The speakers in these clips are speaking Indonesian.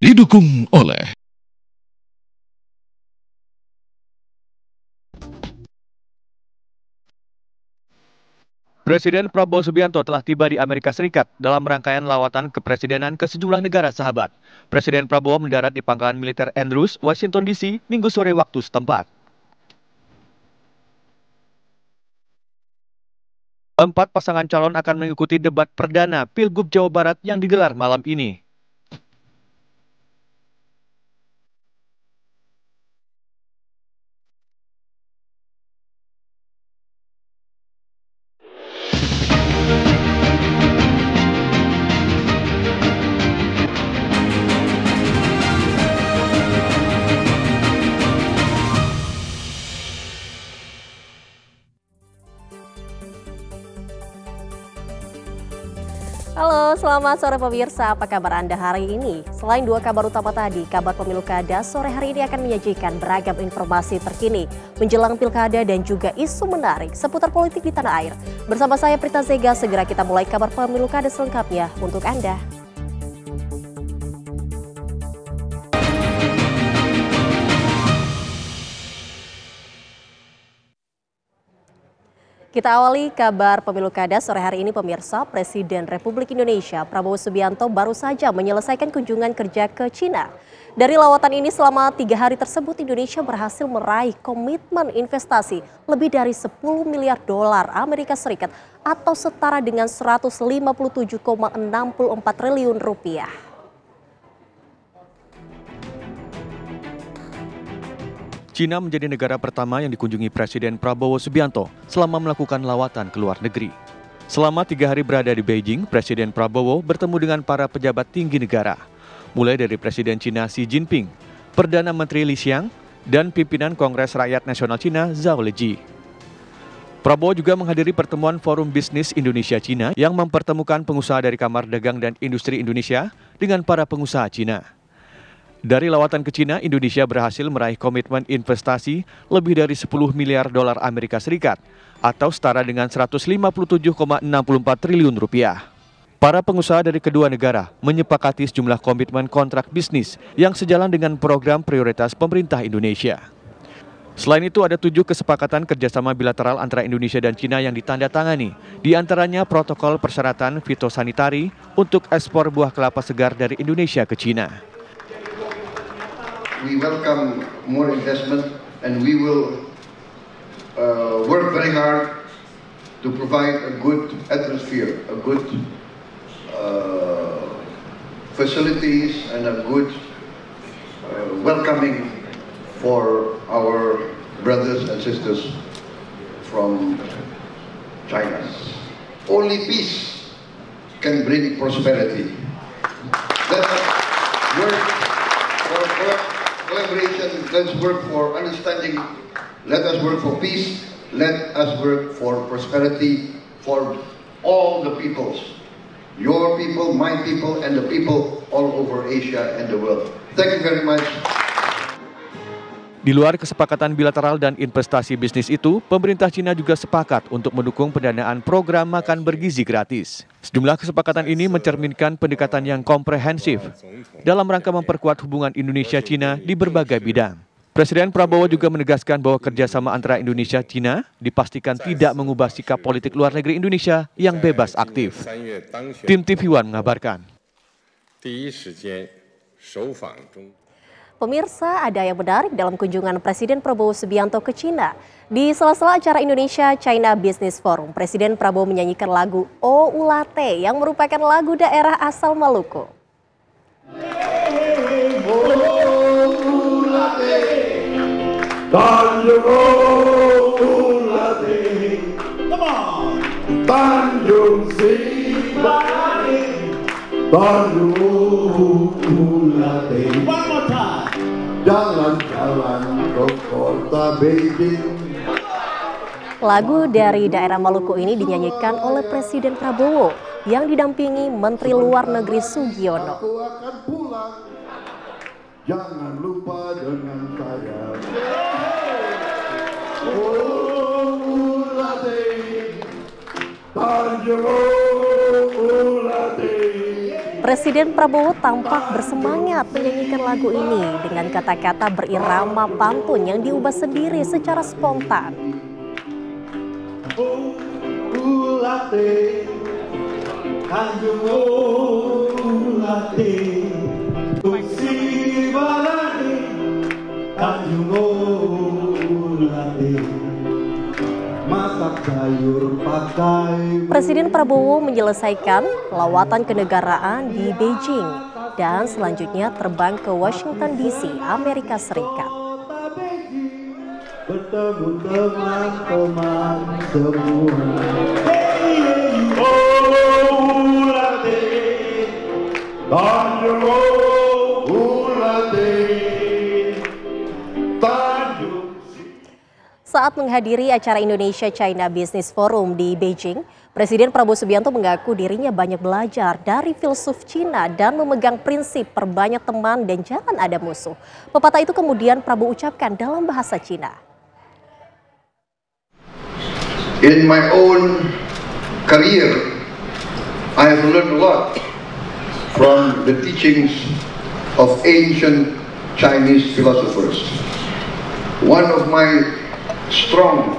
Didukung oleh Presiden Prabowo Subianto telah tiba di Amerika Serikat dalam rangkaian lawatan kepresidenan ke sejumlah negara sahabat. Presiden Prabowo mendarat di pangkalan militer Andrews, Washington DC, Minggu sore waktu setempat. Empat pasangan calon akan mengikuti debat perdana Pilgub Jawa Barat yang digelar malam ini. Halo, selamat sore pemirsa. Apa kabar Anda hari ini? Selain dua kabar utama tadi, kabar pemilu kada sore hari ini akan menyajikan beragam informasi terkini menjelang pilkada dan juga isu menarik seputar politik di tanah air. Bersama saya Prita Zega, segera kita mulai kabar pemilu kada selengkapnya untuk Anda. Kita awali kabar pemilu kada sore hari ini pemirsa. Presiden Republik Indonesia Prabowo Subianto baru saja menyelesaikan kunjungan kerja ke Cina. Dari lawatan ini selama 3 hari tersebut Indonesia berhasil meraih komitmen investasi lebih dari 10 miliar dolar Amerika Serikat atau setara dengan 157,64 triliun rupiah. Cina menjadi negara pertama yang dikunjungi Presiden Prabowo Subianto selama melakukan lawatan ke luar negeri. Selama 3 hari berada di Beijing, Presiden Prabowo bertemu dengan para pejabat tinggi negara, mulai dari Presiden Cina Xi Jinping, Perdana Menteri Li Qiang, dan pimpinan Kongres Rakyat Nasional Cina Zhao Leji. Prabowo juga menghadiri pertemuan Forum Bisnis Indonesia-Cina yang mempertemukan pengusaha dari Kamar Dagang dan Industri Indonesia dengan para pengusaha Cina. Dari lawatan ke Cina, Indonesia berhasil meraih komitmen investasi lebih dari 10 miliar dolar Amerika Serikat atau setara dengan 157,64 triliun rupiah. Para pengusaha dari kedua negara menyepakati sejumlah komitmen kontrak bisnis yang sejalan dengan program prioritas pemerintah Indonesia. Selain itu ada 7 kesepakatan kerjasama bilateral antara Indonesia dan Cina yang ditandatangani, di antaranya protokol persyaratan fitosanitari untuk ekspor buah kelapa segar dari Indonesia ke Cina. We welcome more investment and we will work very hard to provide a good atmosphere, a good facilities and a good welcoming for our brothers and sisters from China. Only peace can bring prosperity. Let us work for collaboration, let's work for understanding, let us work for peace, let us work for prosperity for all the peoples. Your people, my people, and the people all over Asia and the world. Thank you very much. Di luar kesepakatan bilateral dan investasi bisnis itu, pemerintah Cina juga sepakat untuk mendukung pendanaan program makan bergizi gratis. Sejumlah kesepakatan ini mencerminkan pendekatan yang komprehensif dalam rangka memperkuat hubungan Indonesia-Cina di berbagai bidang. Presiden Prabowo juga menegaskan bahwa kerjasama antara Indonesia-Cina dipastikan tidak mengubah sikap politik luar negeri Indonesia yang bebas aktif. Tim TV One mengabarkan. Pemirsa, ada yang menarik dalam kunjungan Presiden Prabowo Subianto ke Cina. Di sela-sela acara Indonesia-China Business Forum, Presiden Prabowo menyanyikan lagu O Ulate yang merupakan lagu daerah asal Maluku. Tanjung Sibari, Tanjung Ulate. Jalan-jalan ke kota Beijing. Lagu dari daerah Maluku ini dinyanyikan oleh Presiden Prabowo yang didampingi Menteri Luar Negeri Sugiono. Aku akan pulang, jangan lupa dengan saya. Oh, Ulate, Tanjung Ulate. Presiden Prabowo tampak bersemangat menyanyikan lagu ini dengan kata-kata berirama pantun yang diubah sendiri secara spontan. Presiden Prabowo menyelesaikan lawatan kenegaraan di Beijing dan selanjutnya terbang ke Washington DC, Amerika Serikat. Bertemu teman-teman semua. Saat menghadiri acara Indonesia-China Business Forum di Beijing, Presiden Prabowo Subianto mengaku dirinya banyak belajar dari filsuf Cina dan memegang prinsip perbanyak teman dan jangan ada musuh. Pepatah itu kemudian Prabowo ucapkan dalam bahasa Cina. In my own career, I have learned a lot from the teachings of ancient Chinese philosophers. One of my strong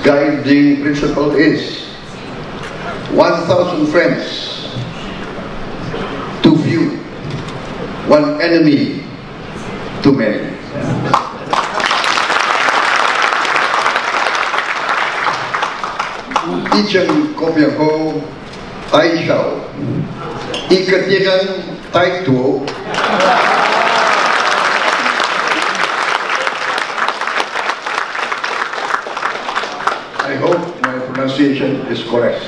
guiding principle is 1,000 friends too few, one enemy too many. Icheng Kopiang Ho, Tai Shao, Iketigan Tai Tuo. I hope my pronunciation is correct.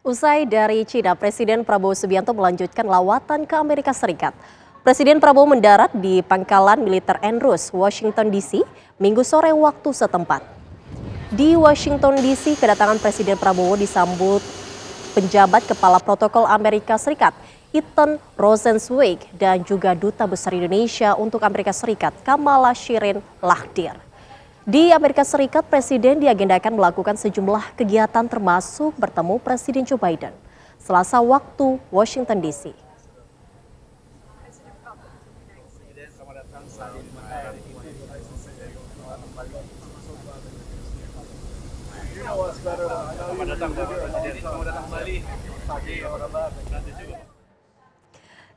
Usai dari Cina, Presiden Prabowo Subianto melanjutkan lawatan ke Amerika Serikat. Presiden Prabowo mendarat di pangkalan militer Andrews, Washington DC, Minggu sore waktu setempat. Di Washington DC, kedatangan Presiden Prabowo disambut penjabat kepala protokol Amerika Serikat, Ethan Rosenzweig, dan juga Duta Besar Indonesia untuk Amerika Serikat, Kamala Shirin Lahdir. Di Amerika Serikat, Presiden diagendakan melakukan sejumlah kegiatan termasuk bertemu Presiden Joe Biden. Selasa waktu Washington DC.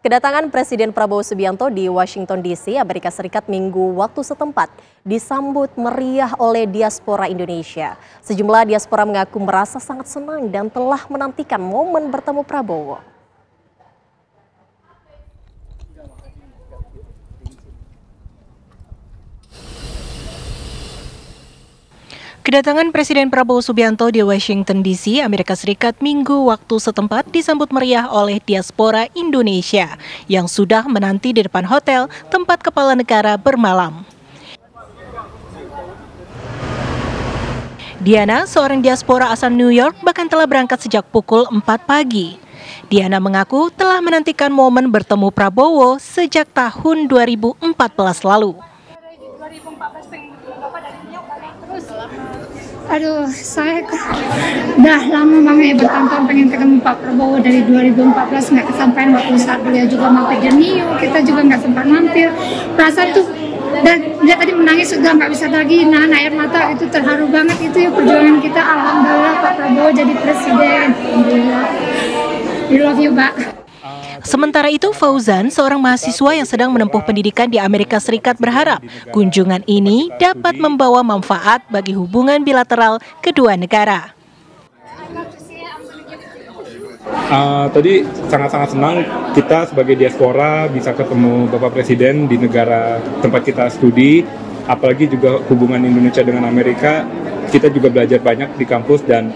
Kedatangan Presiden Prabowo Subianto di Washington DC, Amerika Serikat Minggu waktu setempat disambut meriah oleh diaspora Indonesia. Sejumlah diaspora mengaku merasa sangat senang dan telah menantikan momen bertemu Prabowo. Kedatangan Presiden Prabowo Subianto di Washington DC, Amerika Serikat Minggu waktu setempat disambut meriah oleh diaspora Indonesia yang sudah menanti di depan hotel tempat kepala negara bermalam. Diana, seorang diaspora asal New York, bahkan telah berangkat sejak pukul 4 pagi. Diana mengaku telah menantikan momen bertemu Prabowo sejak tahun 2014 lalu. Aduh, saya udah lama banget ya bertahun-tahun pengen ketemu Pak Prabowo dari 2014 nggak kesampaian waktu saat beliau juga mampir di New York, kita juga nggak sempat mampir. Perasaan tuh dan dia tadi menangis sudah nggak bisa lagi nahan air mata, itu terharu banget itu ya perjuangan kita. Alhamdulillah Pak Prabowo jadi presiden. Alhamdulillah. We love you, Pak. Sementara itu, Fauzan, seorang mahasiswa yang sedang menempuh pendidikan di Amerika Serikat, berharap kunjungan ini dapat membawa manfaat bagi hubungan bilateral kedua negara. Tadi sangat-sangat senang kita sebagai diaspora bisa ketemu Bapak Presiden di negara tempat kita studi, apalagi juga hubungan Indonesia dengan Amerika. Kita juga belajar banyak di kampus dan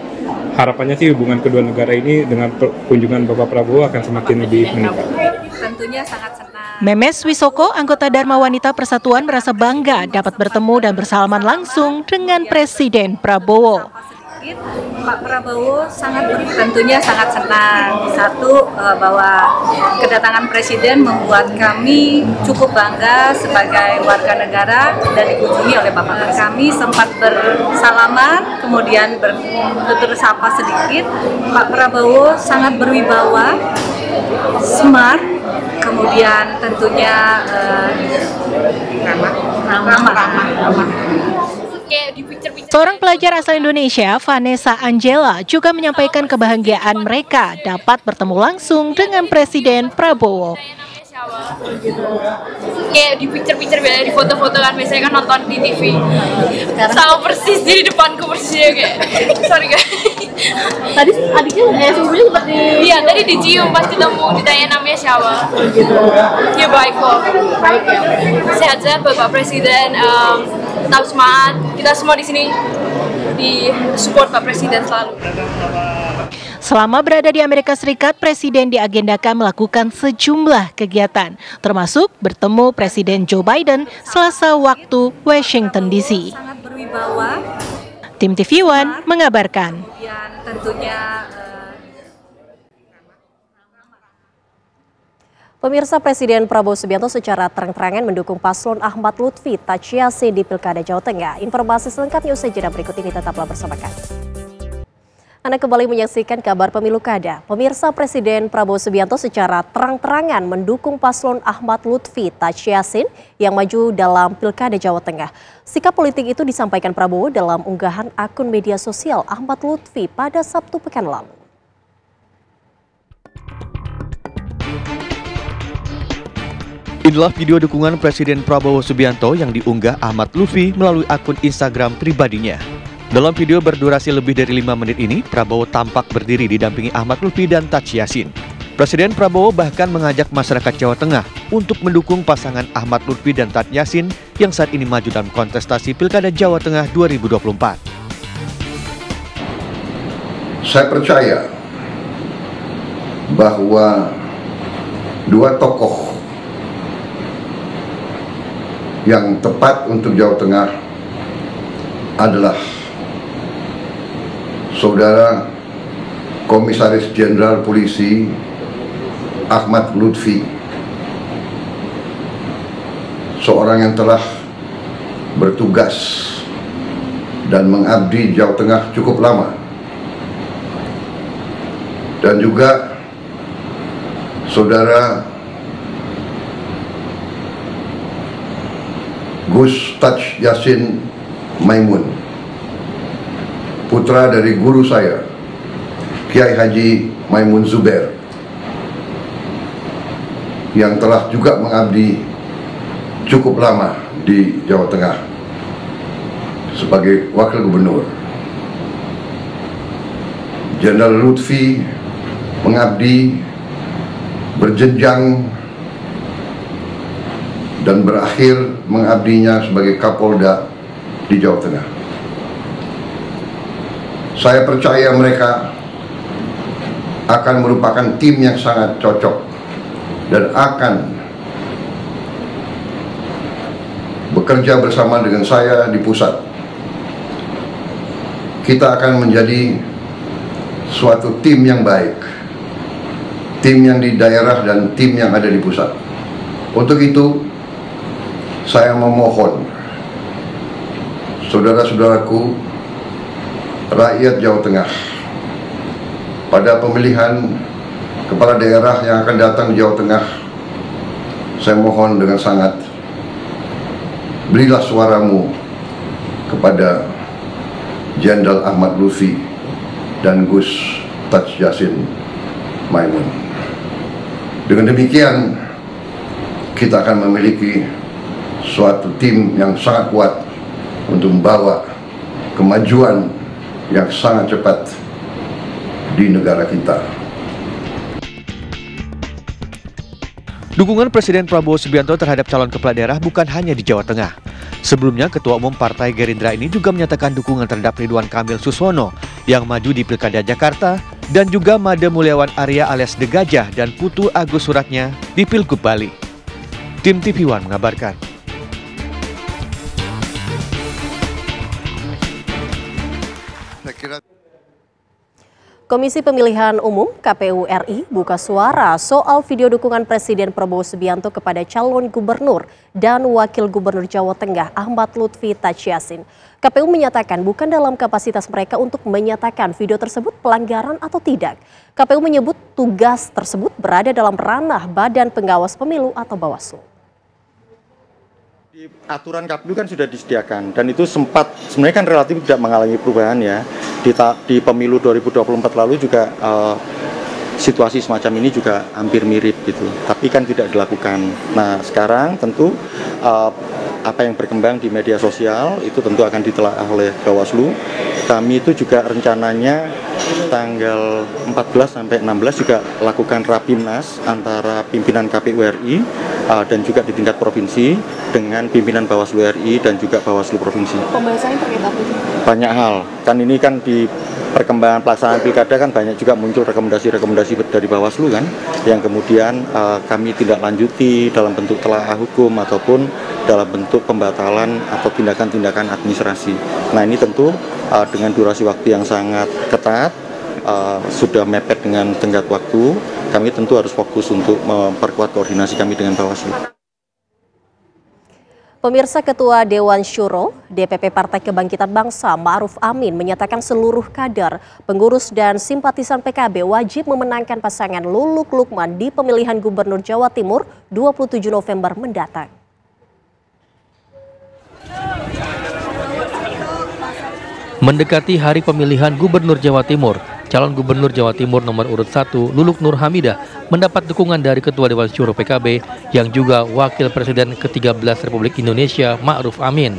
harapannya sih hubungan kedua negara ini dengan kunjungan Bapak Prabowo akan semakin lebih meningkat. Tentunya sangat senang. Memes Wisoko, anggota Dharma Wanita Persatuan, merasa bangga dapat bertemu dan bersalaman langsung dengan Presiden Prabowo. sedikit, Pak Prabowo tentunya sangat senang. Satu, bahwa kedatangan Presiden membuat kami cukup bangga sebagai warga negara dan dikunjungi oleh Bapak. Kami sempat bersalaman, kemudian bertutur sapa sedikit. Pak Prabowo sangat berwibawa, smart, kemudian tentunya ramah. Seorang pelajar asal Indonesia, Vanessa Angela, juga menyampaikan kebahagiaan mereka dapat bertemu langsung dengan Presiden Prabowo. Kayak di picture-picture biasanya di foto-foto kan, biasanya kan nonton di TV. Sama persis di depanku persisnya kayak. Sorry guys. Tadi adiknya sebelumnya sempat Iya, tadi dicium pas ketemu, ditanya namanya siapa. Dia baik kok. baik ya. Sehat-sehat buat Pak Presiden, tetap semangat. Kita semua di sini di support Pak Presiden selalu. Selama berada di Amerika Serikat, Presiden diagendakan melakukan sejumlah kegiatan, termasuk bertemu Presiden Joe Biden Selasa waktu Washington DC. Sangat berwibawa. Tim TV One mengabarkan. Kemudian tentunya Pemirsa, Presiden Prabowo Subianto secara terang-terangan mendukung paslon Ahmad Lutfi Taj Yassin di Pilkada Jawa Tengah. Informasi selengkapnya usai jeda berikut ini, tetaplah bersama kami. Anda kembali menyaksikan kabar pemilu kada. Pemirsa, Presiden Prabowo Subianto secara terang-terangan mendukung paslon Ahmad Lutfi Taj Yassin yang maju dalam Pilkada Jawa Tengah. Sikap politik itu disampaikan Prabowo dalam unggahan akun media sosial Ahmad Lutfi pada Sabtu pekan lalu. Inilah video dukungan Presiden Prabowo Subianto yang diunggah Ahmad Lutfi melalui akun Instagram pribadinya. Dalam video berdurasi lebih dari 5 menit ini, Prabowo tampak berdiri didampingi Ahmad Lutfi dan Taj Yassin. Presiden Prabowo bahkan mengajak masyarakat Jawa Tengah untuk mendukung pasangan Ahmad Lutfi dan Taj Yassin yang saat ini maju dalam kontestasi Pilkada Jawa Tengah 2024. Saya percaya bahwa dua tokoh yang tepat untuk Jawa Tengah adalah Saudara Komisaris Jenderal Polisi Ahmad Lutfi, seorang yang telah bertugas dan mengabdi Jawa Tengah cukup lama, dan juga Saudara Gus Taj Yassin Maimun, putra dari guru saya, Kiai Haji Maimun Zubair, yang telah juga mengabdi cukup lama di Jawa Tengah sebagai Wakil Gubernur. Jenderal Lutfi mengabdi berjenjang dan berakhir mengabdinya sebagai Kapolda di Jawa Tengah. Saya percaya mereka akan merupakan tim yang sangat cocok dan akan bekerja bersama dengan saya di pusat. Kita akan menjadi suatu tim yang baik, tim yang di daerah dan tim yang ada di pusat. Untuk itu, saya memohon saudara-saudaraku rakyat Jawa Tengah pada pemilihan kepala daerah yang akan datang di Jawa Tengah, saya mohon dengan sangat, berilah suaramu kepada Jenderal Ahmad Lutfi dan Gus Taj Yassin Maimun. Dengan demikian, kita akan memiliki suatu tim yang sangat kuat untuk membawa kemajuan yang sangat cepat di negara kita. Dukungan Presiden Prabowo Subianto terhadap calon kepala daerah bukan hanya di Jawa Tengah. Sebelumnya, Ketua Umum Partai Gerindra ini juga menyatakan dukungan terhadap Ridwan Kamil Suswono yang maju di Pilkada Jakarta dan juga Made Mulyawan Arya alias De Gajah dan Putu Agus Suratnya di Pilgub Bali. Tim TV One mengabarkan. Saya kira Komisi Pemilihan Umum KPU RI buka suara soal video dukungan Presiden Prabowo Subianto kepada calon gubernur dan wakil gubernur Jawa Tengah Ahmad Lutfi Tachiasin. KPU menyatakan bukan dalam kapasitas mereka untuk menyatakan video tersebut pelanggaran atau tidak. KPU menyebut tugas tersebut berada dalam ranah Badan Pengawas Pemilu atau Bawaslu. Di aturan KPU kan sudah disediakan dan itu sempat sebenarnya kan relatif tidak mengalami perubahan ya. Di pemilu 2024 lalu juga situasi semacam ini juga hampir mirip gitu, tapi kan tidak dilakukan. Nah sekarang tentu apa yang berkembang di media sosial itu tentu akan ditelaah oleh Bawaslu. Kami itu juga rencananya tanggal 14 sampai 16 juga lakukan rapimnas antara pimpinan KPU RI dan juga di tingkat provinsi dengan pimpinan Bawaslu RI dan juga Bawaslu provinsi. Pembahasannya terkait apa? Banyak hal. Kan ini kan di perkembangan pelaksanaan pilkada kan banyak juga muncul rekomendasi-rekomendasi dari Bawaslu kan, yang kemudian kami tindak lanjuti dalam bentuk telaah hukum ataupun dalam bentuk pembatalan atau tindakan-tindakan administrasi. Nah ini tentu dengan durasi waktu yang sangat ketat, sudah mepet dengan tenggat waktu, kami tentu harus fokus untuk memperkuat koordinasi kami dengan Bawaslu. Pemirsa, Ketua Dewan Syuro DPP Partai Kebangkitan Bangsa Ma'ruf Amin menyatakan seluruh kader, pengurus dan simpatisan PKB wajib memenangkan pasangan Luluk Lukman di pemilihan Gubernur Jawa Timur 27 November mendatang. Mendekati hari pemilihan Gubernur Jawa Timur, calon Gubernur Jawa Timur nomor urut 1 Luluk Nur Hamidah mendapat dukungan dari Ketua Dewan Syuro PKB yang juga Wakil Presiden ke-13 Republik Indonesia Ma'ruf Amin.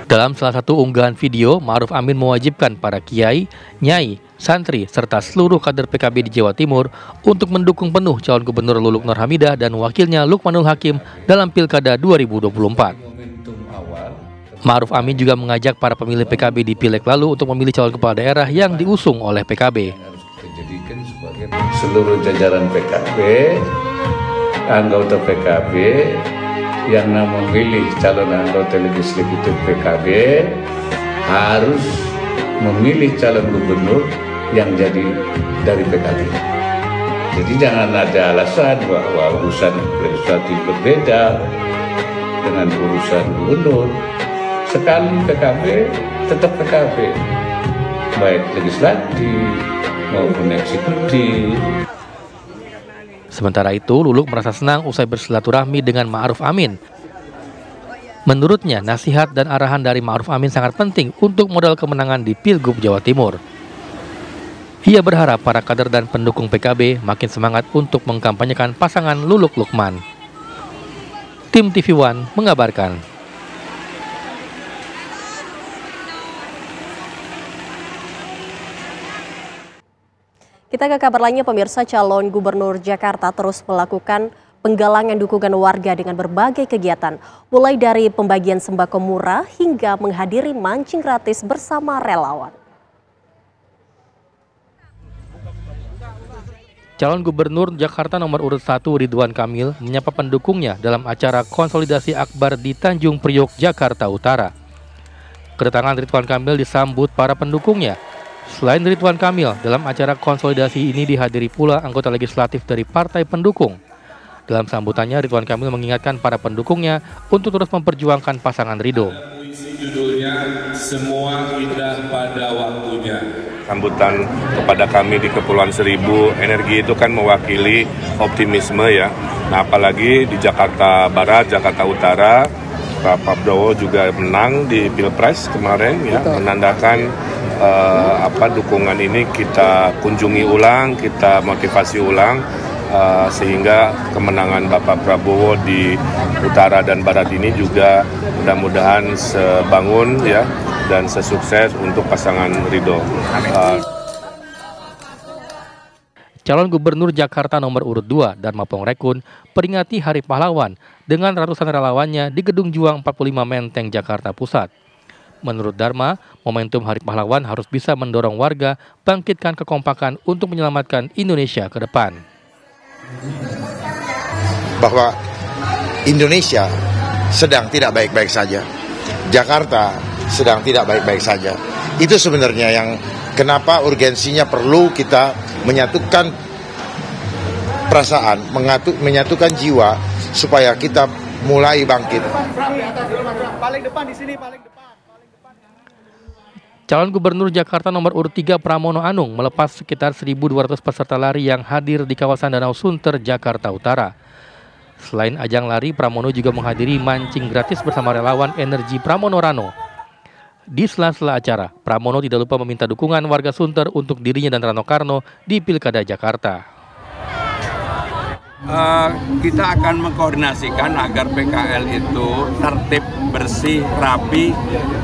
Dalam salah satu unggahan video, Ma'ruf Amin mewajibkan para kiai, nyai, santri, serta seluruh kader PKB di Jawa Timur untuk mendukung penuh calon Gubernur Luluk Nur Hamidah dan wakilnya Lukmanul Hakim dalam Pilkada 2024. Ma'ruf Amin juga mengajak para pemilih PKB di Pileg lalu untuk memilih calon kepala daerah yang diusung oleh PKB. Dijadikan sebagai seluruh jajaran PKB, anggota PKB yang memilih calon anggota legislatif PKB harus memilih calon gubernur yang jadi dari PKB. Jadi jangan ada alasan bahwa urusan legislatif berbeda dengan urusan gubernur. Sekali PKB, tetap PKB, baik legislatif maupun eksekutif. Sementara itu, Luluk merasa senang usai bersilaturahmi dengan Ma'ruf Amin. Menurutnya, nasihat dan arahan dari Ma'ruf Amin sangat penting untuk modal kemenangan di Pilgub Jawa Timur. Ia berharap para kader dan pendukung PKB makin semangat untuk mengkampanyekan pasangan Luluk Lukman. Tim TV One mengabarkan. Kita ke kabar lainnya, pemirsa. Calon Gubernur Jakarta terus melakukan penggalangan dukungan warga dengan berbagai kegiatan, mulai dari pembagian sembako murah hingga menghadiri mancing gratis bersama relawan. Calon Gubernur Jakarta nomor urut 1 Ridwan Kamil menyapa pendukungnya dalam acara konsolidasi akbar di Tanjung Priok, Jakarta Utara. Kedatangan Ridwan Kamil disambut para pendukungnya. Selain Ridwan Kamil, dalam acara konsolidasi ini dihadiri pula anggota legislatif dari partai pendukung. Dalam sambutannya, Ridwan Kamil mengingatkan para pendukungnya untuk terus memperjuangkan pasangan Ridho. Judulnya Semua Indah Pada Waktunya. Sambutan kepada kami di Kepulauan Seribu, energi itu kan mewakili optimisme ya. Nah, apalagi di Jakarta Barat, Jakarta Utara, Pak Prabowo juga menang di Pilpres kemarin ya, menandakan dukungan ini kita kunjungi ulang, kita motivasi ulang sehingga kemenangan Bapak Prabowo di Utara dan Barat ini juga mudah-mudahan sebangun ya dan sesukses untuk pasangan Ridho. Calon Gubernur Jakarta nomor urut 2 Dharma Pongrekun peringati Hari Pahlawan dengan ratusan relawannya di Gedung Juang 45 Menteng, Jakarta Pusat. Menurut Dharma, momentum Hari Pahlawan harus bisa mendorong warga bangkitkan kekompakan untuk menyelamatkan Indonesia ke depan. Bahwa Indonesia sedang tidak baik-baik saja, Jakarta sedang tidak baik-baik saja. Itu sebenarnya kenapa urgensinya perlu kita menyatukan perasaan, menyatukan jiwa supaya kita mulai bangkit. Paling depan di sini, paling depan. Calon Gubernur Jakarta nomor urut 3 Pramono Anung melepas sekitar 1.200 peserta lari yang hadir di kawasan Danau Sunter, Jakarta Utara. Selain ajang lari, Pramono juga menghadiri mancing gratis bersama relawan Energi Pramono Rano. Di sela-sela acara, Pramono tidak lupa meminta dukungan warga Sunter untuk dirinya dan Rano Karno di Pilkada Jakarta. Kita akan mengkoordinasikan agar PKL itu tertib, bersih, rapi,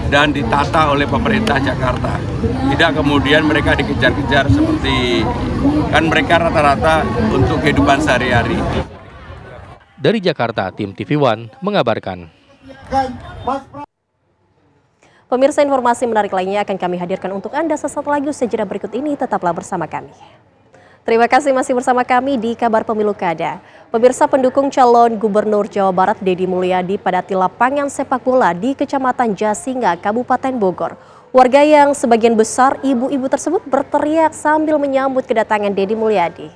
dan ditata oleh pemerintah Jakarta. Tidak kemudian mereka dikejar-kejar seperti, kan mereka rata-rata untuk kehidupan sehari-hari. Dari Jakarta, tim TV One mengabarkan. Pemirsa, informasi menarik lainnya akan kami hadirkan untuk Anda sesaat lagi. Usai jeda berikut ini, tetaplah bersama kami. Terima kasih masih bersama kami di Kabar Pemilu Kada. Pemirsa, pendukung calon Gubernur Jawa Barat Deddy Mulyadi padati lapangan sepak bola di Kecamatan Jasinga, Kabupaten Bogor. Warga yang sebagian besar ibu-ibu tersebut berteriak sambil menyambut kedatangan Deddy Mulyadi.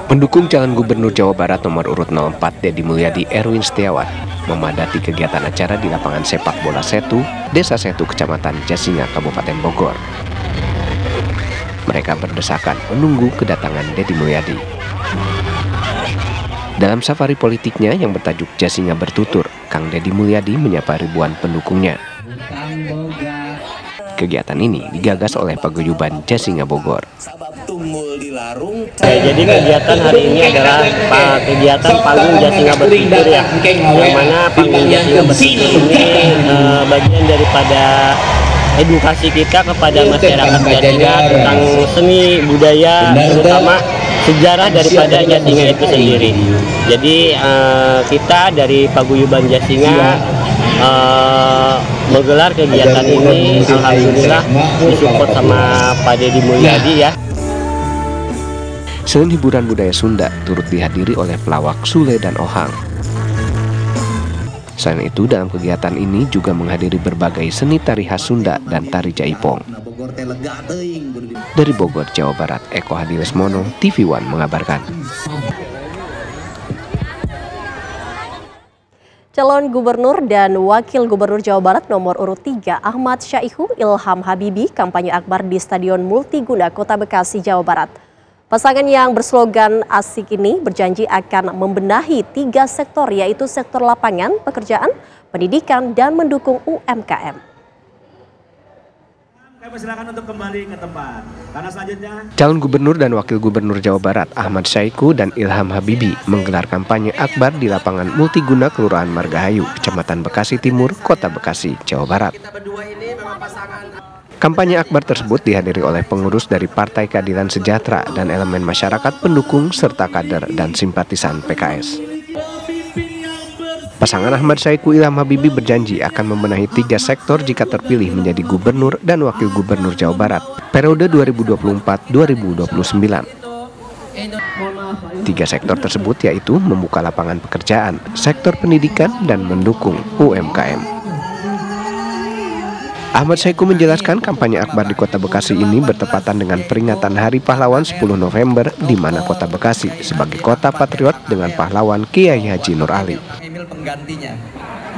Pendukung calon Gubernur Jawa Barat nomor urut 04 Deddy Mulyadi Erwin Setiawan memadati kegiatan acara di lapangan sepak bola Setu, Desa Setu, Kecamatan Jasinga, Kabupaten Bogor. Mereka berdesakan menunggu kedatangan Deddy Mulyadi. Dalam safari politiknya yang bertajuk Jasinga Bertutur, Kang Deddy Mulyadi menyapa ribuan pendukungnya. Kegiatan ini digagas oleh Paguyuban Jasinga Bogor. Jadi kegiatan hari ini adalah kegiatan Panggung Jasinga Bertutur ya, yang mana Panggung Jasinga Bertutur ini bagian daripada edukasi kita kepada masyarakat Jasinga tentang seni budaya, terutama sejarah daripada Jasinga itu sendiri. Jadi kita dari Paguyuban Jasinga menggelar kegiatan ini, alhamdulillah disupport sama Pak Deddy Mulyadi ya. Selain hiburan budaya Sunda, turut dihadiri oleh pelawak Sule dan Ohang. Selain itu, dalam kegiatan ini juga menghadiri berbagai seni tari khas Sunda dan tari jaipong. Dari Bogor, Jawa Barat, Eko Hadi Lesmono, TV One mengabarkan. Calon Gubernur dan Wakil Gubernur Jawa Barat nomor urut 3 Ahmad Syaihu Ilham Habibi kampanye akbar di Stadion Multiguna Kota Bekasi, Jawa Barat. Pasangan yang berslogan asik ini berjanji akan membenahi 3 sektor, yaitu sektor lapangan, pekerjaan, pendidikan, dan mendukung UMKM. Kami silakan untuk kembali ke tempat. Karena selanjutnya Calon Gubernur dan Wakil Gubernur Jawa Barat Ahmad Syaihu dan Ilham Habibi menggelar kampanye akbar di lapangan Multiguna Kelurahan Margahayu, Kecamatan Bekasi Timur, Kota Bekasi, Jawa Barat. Kampanye akbar tersebut dihadiri oleh pengurus dari Partai Keadilan Sejahtera dan elemen masyarakat pendukung serta kader dan simpatisan PKS. Pasangan Ahmad Syaihu Ilham Habibi berjanji akan membenahi 3 sektor jika terpilih menjadi Gubernur dan Wakil Gubernur Jawa Barat periode 2024-2029. 3 sektor tersebut yaitu membuka lapangan pekerjaan, sektor pendidikan, dan mendukung UMKM. Ahmad Syaihu menjelaskan kampanye akbar di Kota Bekasi ini bertepatan dengan peringatan Hari Pahlawan 10 November di mana Kota Bekasi sebagai kota patriot dengan pahlawan Kiai Haji Nur Ali.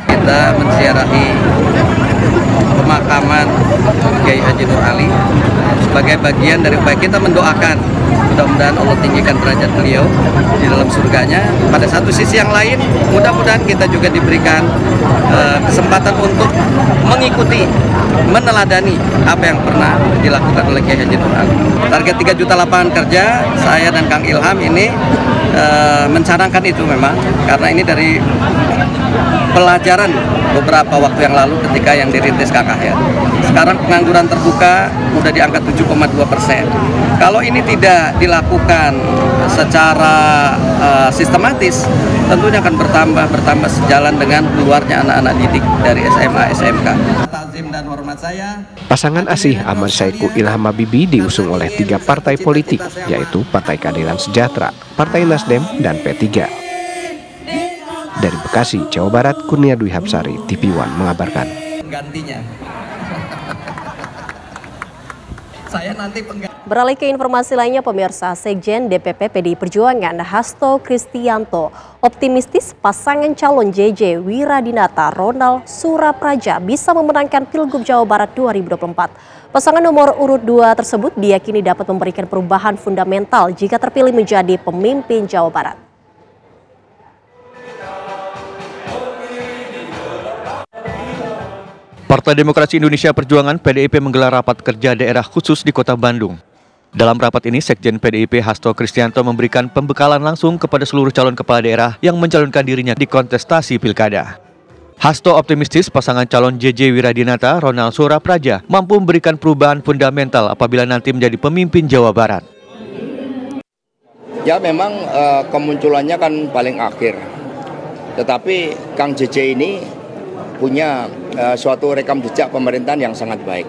Kita menziarahi pemakaman Kiai Haji Nur Ali sebagai bagian dari upaya kita mendoakan mudah-mudahan Allah tinggikan derajat beliau di dalam surganya. Pada satu sisi yang lain, mudah-mudahan kita juga diberikan kesempatan untuk mengikuti, meneladani apa yang pernah dilakukan oleh Kiai Haji Nur Ali. Target 3 juta lapangan kerja, saya dan Kang Ilham ini mencanangkan itu memang, karena ini dari pelajaran beberapa waktu yang lalu ketika yang dirintis KKR. Sekarang pengangguran terbuka sudah di angka 7,2%. Kalau ini tidak dilakukan secara sistematis, tentunya akan bertambah sejalan dengan keluarnya anak-anak didik dari SMA, SMK. Pasangan asih Ahmad Syaihu Ilham Habibi diusung oleh 3 partai politik, yaitu Partai Keadilan Sejahtera, Partai Nasdem, dan P3. Dari Bekasi, Jawa Barat, Kurnia Dwi Hapsari, TV One mengabarkan. Gantinya. Beralih ke informasi lainnya, pemirsa, Sekjen DPP PDI Perjuangan Hasto Kristianto optimistis pasangan calon JJ Wiradinata Ronald Surapraja bisa memenangkan Pilgub Jawa Barat 2024. Pasangan nomor urut 2 tersebut diyakini dapat memberikan perubahan fundamental jika terpilih menjadi pemimpin Jawa Barat. Partai Demokrasi Indonesia Perjuangan PDIP menggelar rapat kerja daerah khusus di Kota Bandung. Dalam rapat ini, Sekjen PDIP Hasto Kristianto memberikan pembekalan langsung kepada seluruh calon kepala daerah yang mencalonkan dirinya di kontestasi pilkada. Hasto optimistis pasangan calon JJ Wiradinata Ronald Surapraja mampu memberikan perubahan fundamental apabila nanti menjadi pemimpin Jawa Barat. Ya memang kemunculannya kan paling akhir, tetapi Kang JJ ini punya suatu rekam jejak pemerintahan yang sangat baik.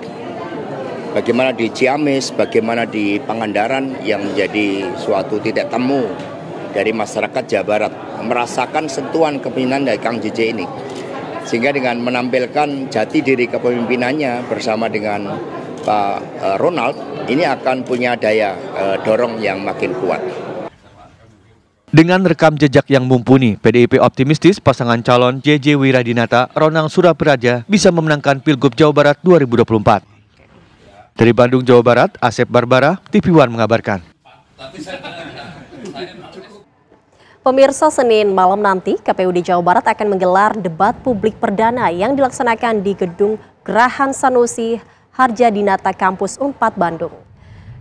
Bagaimana di Ciamis, bagaimana di Pangandaran yang menjadi suatu titik temu dari masyarakat Jawa Barat, merasakan sentuhan kepemimpinan dari Kang JJ ini. Sehingga dengan menampilkan jati diri kepemimpinannya bersama dengan Pak Ronald, ini akan punya daya dorong yang makin kuat. Dengan rekam jejak yang mumpuni, PDIP optimistis pasangan calon JJ Wiradinata Ronald Surapraja bisa memenangkan Pilgub Jawa Barat 2024. Dari Bandung, Jawa Barat, Asep Barbara, TV One mengabarkan. Pemirsa, Senin malam nanti KPUD Jawa Barat akan menggelar debat publik perdana yang dilaksanakan di Gedung Gerahan Sanusi Harjadinata Kampus Unpad Bandung.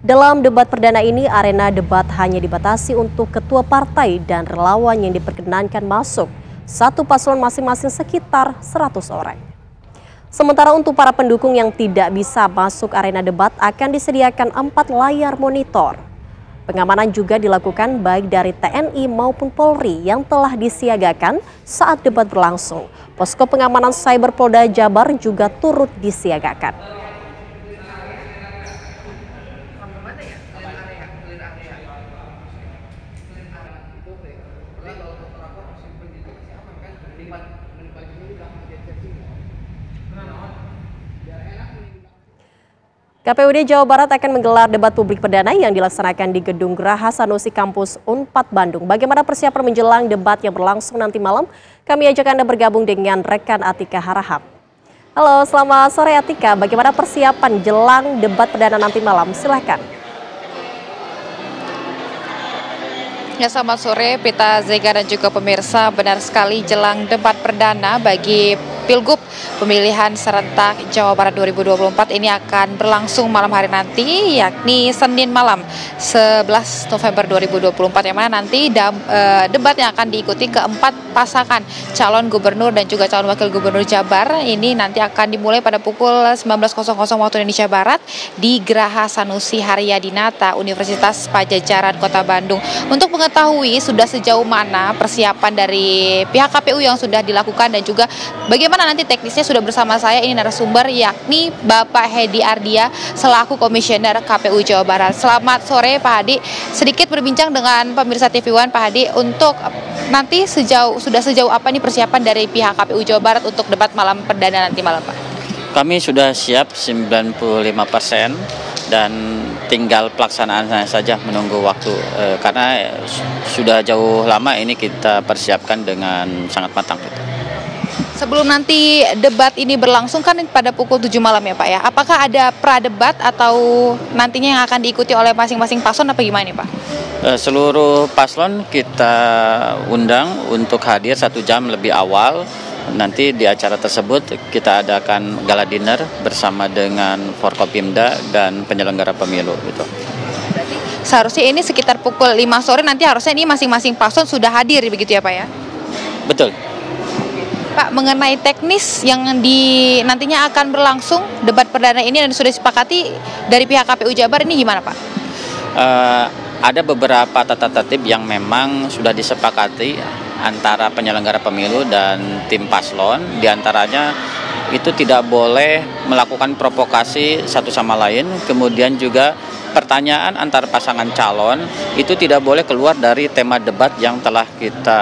Dalam debat perdana ini, arena debat hanya dibatasi untuk ketua partai dan relawan yang diperkenankan masuk. Satu paslon masing-masing sekitar 100 orang. Sementara untuk para pendukung yang tidak bisa masuk arena debat akan disediakan 4 layar monitor. Pengamanan juga dilakukan baik dari TNI maupun Polri yang telah disiagakan saat debat berlangsung. Posko pengamanan Cyber Polda Jabar juga turut disiagakan. KPUD Jawa Barat akan menggelar debat publik perdana yang dilaksanakan di Gedung Geraha Sanusi Kampus Unpad Bandung. Bagaimana persiapan menjelang debat yang berlangsung nanti malam? Kami ajak Anda bergabung dengan rekan Atika Harahap. Halo, selamat sore Atika. Bagaimana persiapan jelang debat perdana nanti malam? Silahkan. Ya, selamat sore Pita, Zega dan juga pemirsa. Benar sekali, jelang debat perdana bagi Pilgub pemilihan serentak Jawa Barat 2024 ini akan berlangsung malam hari nanti, yakni Senin malam 11 November 2024, yang mana nanti debat yang akan diikuti keempat pasangan calon gubernur dan juga calon wakil gubernur Jabar ini nanti akan dimulai pada pukul 19.00 waktu Indonesia Barat di Geraha Sanusi Haryadinata Universitas Padjadjaran Kota Bandung. Untuk mengetahui sudah sejauh mana persiapan dari pihak KPU yang sudah dilakukan dan juga bagaimana nanti teknisnya, sudah bersama saya ini narasumber yakni Bapak Hedi Ardia selaku Komisioner KPU Jawa Barat. Selamat sore Pak Hadi. Sedikit berbincang dengan pemirsa TV One Pak Hadi untuk nanti sudah sejauh apa nih persiapan dari pihak KPU Jawa Barat untuk debat malam perdana nanti malam Pak? Kami sudah siap 95% dan tinggal pelaksanaannya saja menunggu waktu karena sudah jauh lama ini kita persiapkan dengan sangat matang. Sebelum nanti debat ini berlangsung kan pada pukul 7 malam ya Pak ya. Apakah ada pradebat atau nantinya yang akan diikuti oleh masing-masing paslon apa gimana nih Pak? Seluruh paslon kita undang untuk hadir 1 jam lebih awal. Nanti di acara tersebut kita adakan gala dinner bersama dengan Forkopimda dan penyelenggara pemilu gitu. Berarti seharusnya ini sekitar pukul 5 sore nanti harusnya ini masing-masing paslon sudah hadir begitu ya Pak ya? Betul. Pak, mengenai teknis yang nantinya akan berlangsung debat perdana ini dan sudah disepakati dari pihak KPU Jabar ini gimana Pak? Ada beberapa tata tertib yang memang sudah disepakati antara penyelenggara pemilu dan tim paslon. Di antaranya itu tidak boleh melakukan provokasi satu sama lain, kemudian juga pertanyaan antar pasangan calon itu tidak boleh keluar dari tema debat yang telah kita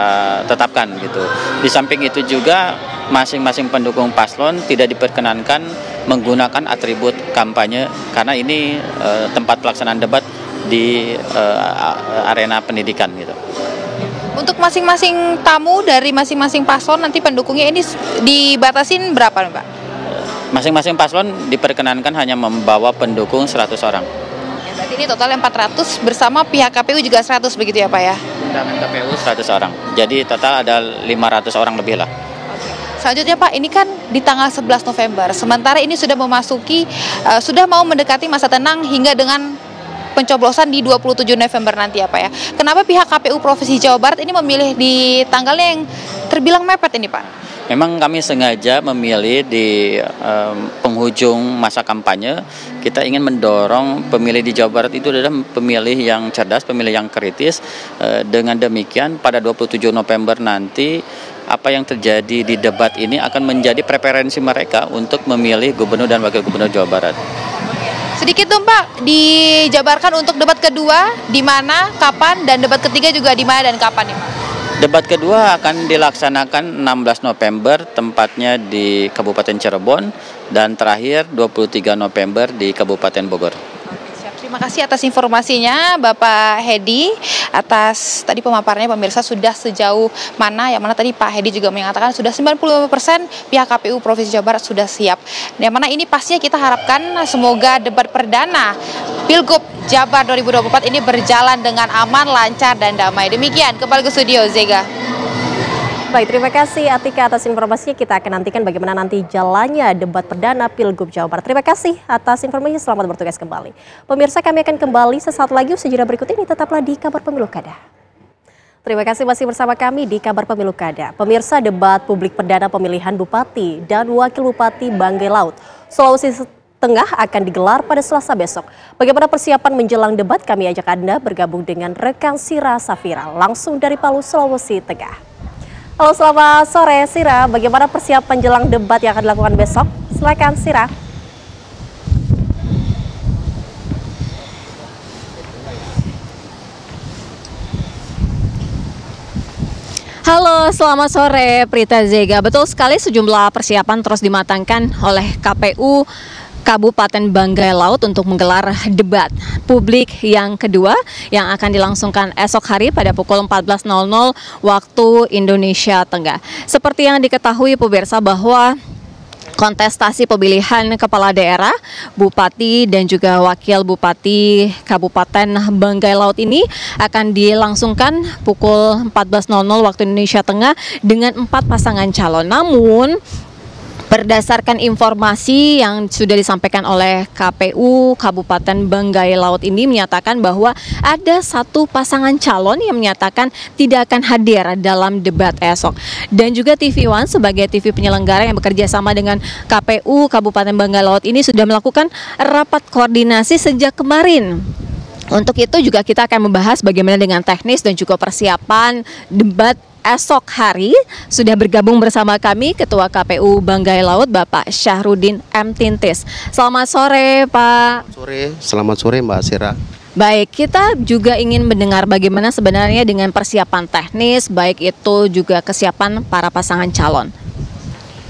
tetapkan gitu. Di samping itu juga masing-masing pendukung paslon tidak diperkenankan menggunakan atribut kampanye karena ini tempat pelaksanaan debat di arena pendidikan gitu. Untuk masing-masing tamu dari masing-masing paslon nanti pendukungnya ini dibatasin berapa nih Pak? Masing-masing paslon diperkenankan hanya membawa pendukung 100 orang. Ya, berarti ini total 400 bersama pihak KPU juga 100 begitu ya Pak ya? Undangan KPU 100 orang. Jadi total ada 500 orang lebih lah. Selanjutnya Pak, ini kan di tanggal 11 November. Sementara ini sudah memasuki, sudah mau mendekati masa tenang hingga dengan pencoblosan di 27 November nanti ya Pak ya. Kenapa pihak KPU Provinsi Jawa Barat ini memilih di tanggalnya yang terbilang mepet ini Pak? Memang kami sengaja memilih di penghujung masa kampanye. Kita ingin mendorong pemilih di Jawa Barat itu adalah pemilih yang cerdas, pemilih yang kritis. Dengan demikian pada 27 November nanti apa yang terjadi di debat ini akan menjadi preferensi mereka untuk memilih gubernur dan wakil gubernur Jawa Barat. Sedikit dong Pak, dijabarkan untuk debat kedua di mana, kapan, dan debat ketiga juga di mana dan kapan nih Pak? Debat kedua akan dilaksanakan 16 November, tempatnya di Kabupaten Cirebon, dan terakhir 23 November di Kabupaten Bogor. Terima kasih atas informasinya Bapak Hedi, atas tadi pemaparannya pemirsa sudah sejauh mana, yang mana tadi Pak Hedi juga mengatakan sudah 95% pihak KPU Provinsi Jawa Barat sudah siap. Yang mana ini pastinya kita harapkan semoga debat perdana Pilgub Jabar 2024 ini berjalan dengan aman, lancar, dan damai. Demikian, kembali ke studio Zega. Baik, terima kasih Atika atas informasinya. Kita akan nantikan bagaimana nanti jalannya debat perdana Pilgub Jawa Barat. Terima kasih atas informasinya, selamat bertugas kembali. Pemirsa, kami akan kembali sesaat lagi usai jeda berikut ini, tetaplah di Kabar Pemilu Kada. Terima kasih masih bersama kami di Kabar Pemilu Kada. Pemirsa, debat publik perdana pemilihan Bupati dan Wakil Bupati Banggai Laut, Sulawesi Tengah akan digelar pada Selasa besok. Bagaimana persiapan menjelang debat? Kami ajak Anda bergabung dengan rekan Sira Safira langsung dari Palu, Sulawesi Tengah. Halo, selamat sore Sira. Bagaimana persiapan jelang debat yang akan dilakukan besok? Silakan Sira. Halo, selamat sore Prita Zega. Betul sekali, sejumlah persiapan terus dimatangkan oleh KPU Kabupaten Banggai Laut untuk menggelar debat publik yang kedua yang akan dilangsungkan esok hari pada pukul 14.00 waktu Indonesia Tengah. Seperti yang diketahui pemirsa bahwa kontestasi pemilihan kepala daerah, bupati dan juga wakil bupati Kabupaten Banggai Laut ini akan dilangsungkan pukul 14.00 waktu Indonesia Tengah dengan 4 pasangan calon. Namun berdasarkan informasi yang sudah disampaikan oleh KPU Kabupaten Banggai Laut ini menyatakan bahwa ada satu pasangan calon yang menyatakan tidak akan hadir dalam debat esok. Dan juga TV One sebagai TV penyelenggara yang bekerja sama dengan KPU Kabupaten Banggai Laut ini sudah melakukan rapat koordinasi sejak kemarin. Untuk itu juga kita akan membahas bagaimana dengan teknis dan juga persiapan debat esok hari. Sudah bergabung bersama kami Ketua KPU Banggai Laut Bapak Syahrudin M. Tintis. Selamat sore Pak. Selamat sore Mbak Sira. Baik, kita juga ingin mendengar bagaimana sebenarnya dengan persiapan teknis, baik itu juga kesiapan para pasangan calon.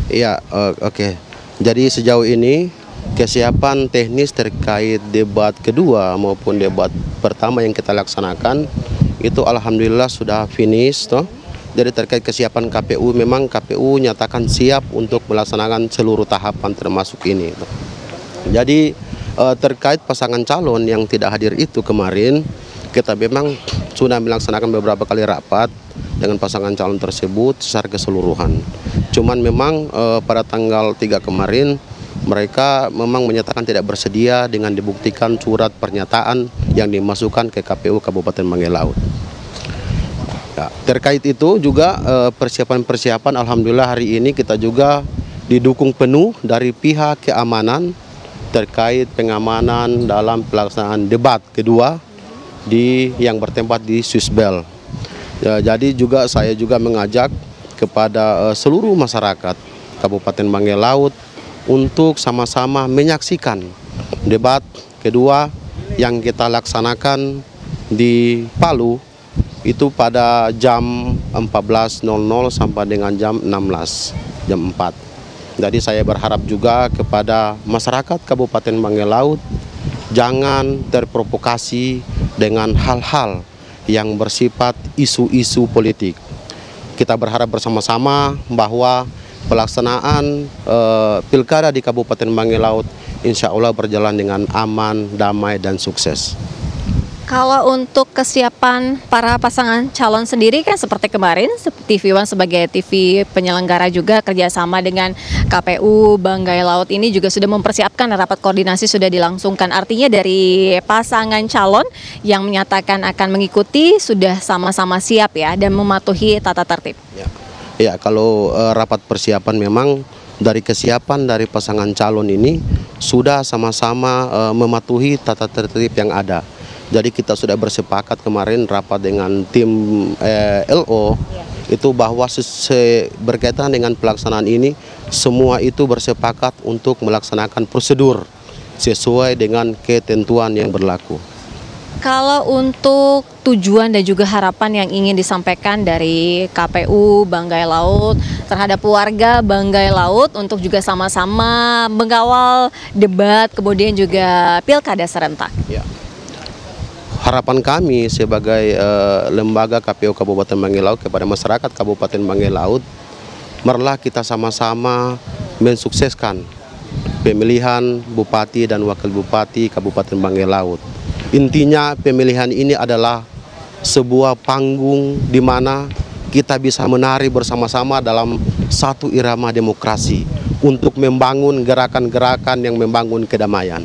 Iya, oke. Jadi sejauh ini kesiapan teknis terkait debat kedua maupun debat pertama yang kita laksanakan itu alhamdulillah sudah finish toh. Jadi terkait kesiapan KPU, memang KPU nyatakan siap untuk melaksanakan seluruh tahapan termasuk ini. Jadi terkait pasangan calon yang tidak hadir itu kemarin, kita memang sudah melaksanakan beberapa kali rapat dengan pasangan calon tersebut secara keseluruhan. Cuman memang pada tanggal 3 kemarin mereka memang menyatakan tidak bersedia dengan dibuktikan surat pernyataan yang dimasukkan ke KPU Kabupaten Banggai Laut. Ya, terkait itu juga persiapan-persiapan alhamdulillah hari ini kita juga didukung penuh dari pihak keamanan terkait pengamanan dalam pelaksanaan debat kedua yang bertempat di Swissbell. Ya, jadi juga saya juga mengajak kepada seluruh masyarakat Kabupaten Banggai Laut untuk sama-sama menyaksikan debat kedua yang kita laksanakan di Palu itu pada jam 14.00 sampai dengan jam 16, jam 4. Jadi saya berharap juga kepada masyarakat Kabupaten Banggai Laut jangan terprovokasi dengan hal-hal yang bersifat isu-isu politik. Kita berharap bersama-sama bahwa pelaksanaan pilkada di Kabupaten Banggai Laut insya Allah berjalan dengan aman, damai, dan sukses. Kalau untuk kesiapan para pasangan calon sendiri kan seperti kemarin, TV One sebagai TV penyelenggara juga kerjasama dengan KPU Banggai Laut ini juga sudah mempersiapkan, rapat koordinasi sudah dilangsungkan. Artinya dari pasangan calon yang menyatakan akan mengikuti sudah sama-sama siap ya dan mematuhi tata tertib. Ya, kalau rapat persiapan memang dari kesiapan dari pasangan calon ini sudah sama-sama mematuhi tata tertib yang ada. Jadi kita sudah bersepakat kemarin rapat dengan tim LO itu bahwa berkaitan dengan pelaksanaan ini semua itu bersepakat untuk melaksanakan prosedur sesuai dengan ketentuan yang berlaku. Kalau untuk tujuan dan juga harapan yang ingin disampaikan dari KPU Banggai Laut terhadap warga Banggai Laut untuk juga sama-sama mengawal debat kemudian juga pilkada serentak. Ya. Harapan kami sebagai lembaga KPU Kabupaten Banggai Laut kepada masyarakat Kabupaten Banggai Laut, marilah kita sama-sama mensukseskan pemilihan Bupati dan Wakil Bupati Kabupaten Banggai Laut. Intinya pemilihan ini adalah sebuah panggung di mana kita bisa menari bersama-sama dalam satu irama demokrasi untuk membangun gerakan-gerakan yang membangun kedamaian.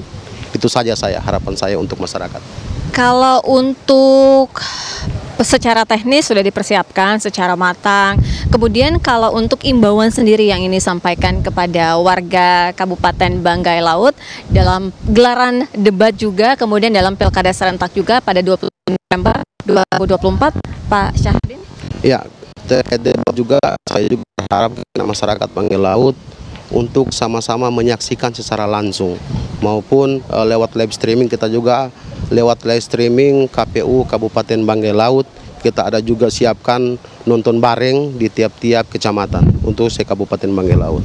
Itu saja harapan saya untuk masyarakat. Kalau untuk secara teknis sudah dipersiapkan secara matang. Kemudian kalau untuk imbauan sendiri yang ini sampaikan kepada warga Kabupaten Banggai Laut dalam gelaran debat juga, kemudian dalam pilkada serentak juga pada 20 November 2024, Pak Syahrudin? Ya, terkait debat juga saya juga berharap masyarakat Banggai Laut untuk sama-sama menyaksikan secara langsung maupun lewat live streaming. Kita juga lewat live streaming KPU Kabupaten Banggai Laut kita ada juga siapkan nonton bareng di tiap-tiap kecamatan untuk se-Kabupaten Banggai Laut.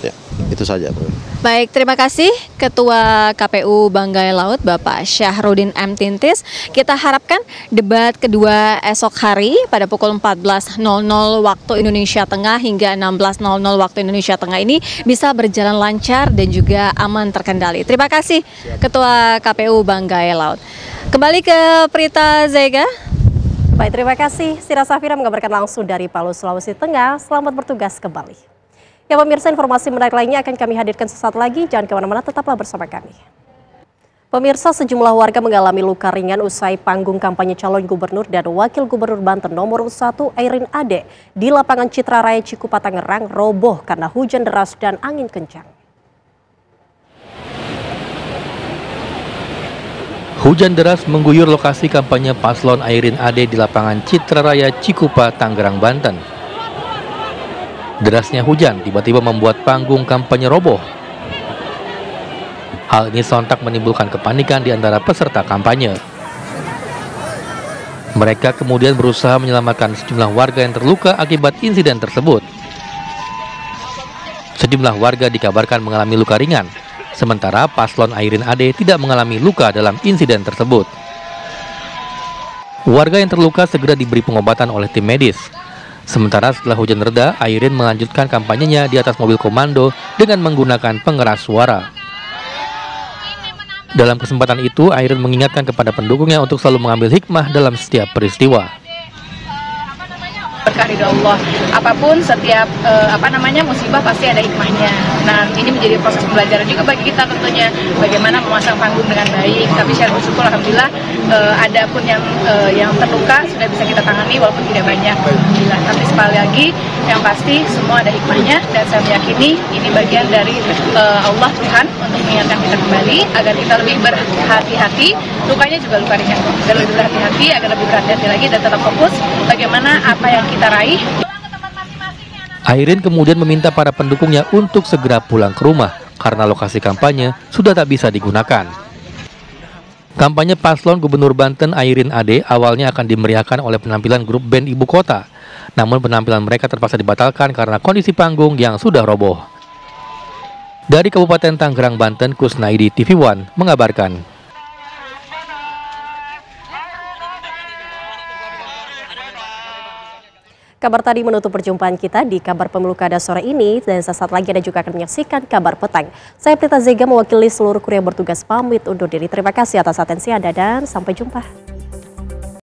Ya, itu saja. Baik, terima kasih Ketua KPU Banggai Laut Bapak Syahrudin M. Tintis. Kita harapkan debat kedua esok hari pada pukul 14.00 waktu Indonesia Tengah hingga 16.00 waktu Indonesia Tengah ini bisa berjalan lancar dan juga aman terkendali. Terima kasih Ketua KPU Banggai Laut. Kembali ke Prita Zega. Baik, terima kasih Sira Safira mengabarkan langsung dari Palu, Sulawesi Tengah. Selamat bertugas kembali. Ya pemirsa, informasi menarik lainnya akan kami hadirkan sesaat lagi. Jangan kemana-mana, tetaplah bersama kami. Pemirsa, sejumlah warga mengalami luka ringan usai panggung kampanye calon gubernur dan wakil gubernur Banten nomor 1 Airin Ade di lapangan Citra Raya Cikupa Tangerang roboh karena hujan deras dan angin kencang. Hujan deras mengguyur lokasi kampanye paslon Airin Ade di lapangan Citra Raya Cikupa, Tangerang, Banten. Derasnya hujan tiba-tiba membuat panggung kampanye roboh. Hal ini sontak menimbulkan kepanikan di antara peserta kampanye. Mereka kemudian berusaha menyelamatkan sejumlah warga yang terluka akibat insiden tersebut. Sejumlah warga dikabarkan mengalami luka ringan, sementara paslon Airin Ade tidak mengalami luka dalam insiden tersebut. Warga yang terluka segera diberi pengobatan oleh tim medis. Sementara setelah hujan reda, Airin melanjutkan kampanyenya di atas mobil komando dengan menggunakan pengeras suara. Dalam kesempatan itu, Airin mengingatkan kepada pendukungnya untuk selalu mengambil hikmah dalam setiap peristiwa. Berkah ridho Allah, apapun setiap musibah pasti ada hikmahnya. Nah, ini menjadi proses pembelajaran juga bagi kita tentunya bagaimana memasang panggung dengan baik. Tapi saya bersyukur alhamdulillah ada pun yang terluka sudah bisa kita tangani walaupun tidak banyak. Alhamdulillah. Tapi sekali lagi yang pasti semua ada hikmahnya dan saya meyakini ini bagian dari Allah Tuhan untuk mengingatkan kita kembali agar kita lebih berhati-hati. Lukanya juga luka ringan, agar lebih berhati-hati, agar lebih berhati-hati lagi dan tetap fokus bagaimana apa yang kita raih. Airin kemudian meminta para pendukungnya untuk segera pulang ke rumah karena lokasi kampanye sudah tak bisa digunakan. Kampanye paslon Gubernur Banten Airin Ade awalnya akan dimeriahkan oleh penampilan grup band ibu kota. Namun penampilan mereka terpaksa dibatalkan karena kondisi panggung yang sudah roboh. Dari Kabupaten Tangerang, Banten, Kusnaidi TV One mengabarkan. Kabar tadi menutup perjumpaan kita di Kabar Pemilu Kada sore ini, dan sesaat lagi Anda juga akan menyaksikan Kabar Petang. Saya Prita Zega mewakili seluruh kru yang bertugas pamit undur diri. Terima kasih atas atensi Anda dan sampai jumpa.